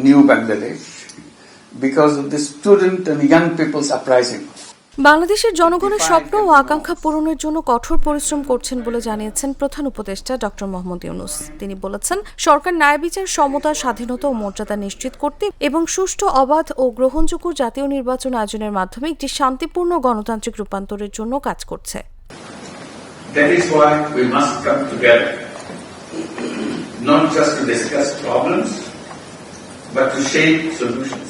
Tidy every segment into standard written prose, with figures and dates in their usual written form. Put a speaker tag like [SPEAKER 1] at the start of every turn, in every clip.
[SPEAKER 1] new Bangladesh because of the student and young people's uprising.
[SPEAKER 2] বাংলাদেশের জনগণের স্বপ্ন ও আকাঙ্ক্ষা পূরণের জন্য কঠোর পরিশ্রম করছেন বলে জানিয়েছেন প্রধান উপদেষ্টা ডক্টর মোহাম্মদ ইউনূস। তিনি বলেছেন, সরকার ন্যায় বিচার, সমতা, স্বাধীনতা ও মর্যাদা নিশ্চিত করতে এবং সুষ্ঠু, অবাধ ও গ্রহণযোগ্য জাতীয় নির্বাচন আয়োজনের মাধ্যমে একটি শান্তিপূর্ণ গণতান্ত্রিক রূপান্তরের জন্য কাজ করছে।
[SPEAKER 3] That is why we must come together, not just to discuss problems, but to shape solutions.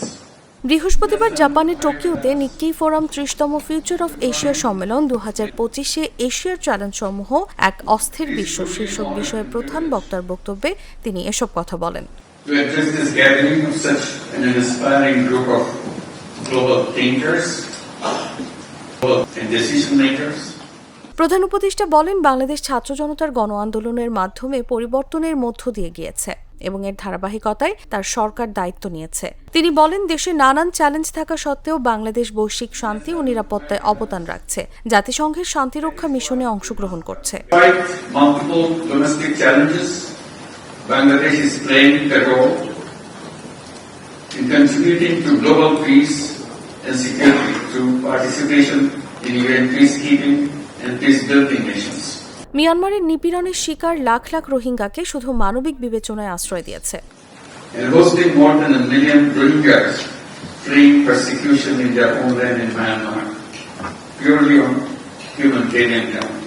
[SPEAKER 2] বৃহস্পতিবার জাপানের টোকিওতে নিক্কেই ফোরাম 30তম ফিউচার অফ এশিয়া সম্মেলন 2025-এ এশিয়ার চ্যালেঞ্জ সমূহ এক অস্থির বিশ্ব শীর্ষক বিষয়ে প্রধান বক্তার বক্তব্যে তিনি এসব কথা বলেন।
[SPEAKER 3] To address this gathering of such an inspiring group of global thinkers and decision makers.
[SPEAKER 2] প্রধান উপদেষ্টা বলেন, বাংলাদেশ ছাত্র জনতার গণ আন্দোলনের মাধ্যমে পরিবর্তনের মধ্য দিয়ে গিয়েছে এবং এর ধারাবাহিকতায় তার সরকার দায়িত্ব নিয়েছে। তিনি বলেন, দেশে নানান চ্যালেঞ্জ থাকা সত্ত্বেও বাংলাদেশ বৈশ্বিক শান্তি ও নিরাপত্তায় অবদান রাখছে, জাতিসংঘের শান্তিরক্ষা মিশনে অংশগ্রহণ করছে।
[SPEAKER 3] Bangladesh is playing a role in contributing to global peace and security through participation in UN peacekeeping and peace-building missions.
[SPEAKER 2] মিয়ানমারের নিপীড়নের শিকার লাখ লাখ রোহিঙ্গাকে শুধু মানবিক বিবেচনায় আশ্রয় দিয়েছে।
[SPEAKER 3] And hosting more than 1 million Rohingyas fleeing persecution in their homeland in Myanmar, purely on humanitarian grounds.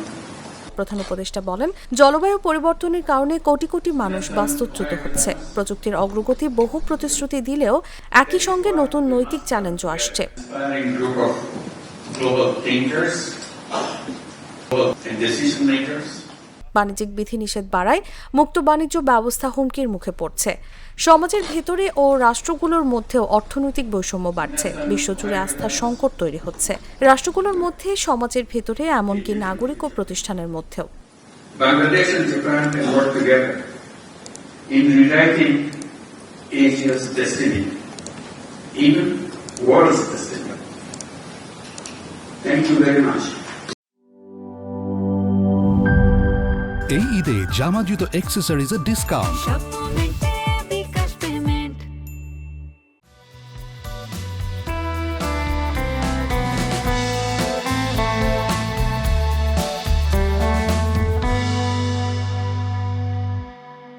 [SPEAKER 2] প্রধান উপদেষ্টা বলেন, জলবায়ু পরিবর্তনের কারণে কোটি কোটি মানুষ বাস্তুচ্যুত হচ্ছে। প্রযুক্তির অগ্রগতি বহু প্রতিশ্রুতি দিলেও একই সঙ্গে নতুন নৈতিক চ্যালেঞ্জও আসছে। বাণিজ্যিক বিধিনিষেধ বাড়ায় মুক্ত বাণিজ্য ব্যবস্থা হুমকির মুখে পড়ছে। সমাজের ভেতরে ও রাষ্ট্রগুলোর মধ্যেও অর্থনৈতিক বৈষম্য বাড়ছে। বিশ্বজুড়ে আস্থার সংকট তৈরি হচ্ছে, রাষ্ট্রগুলোর মধ্যে, সমাজের ভেতরে, এমনকি নাগরিক ও প্রতিষ্ঠানের মধ্যেও।
[SPEAKER 3] Bangladesh and Japan can work together in rewriting Asia's destiny, even world's destiny. Thank you very much.
[SPEAKER 4] এই ঈদে জামা জুতো অ্যাক্সেসরিজের ডিসকাউন্ট।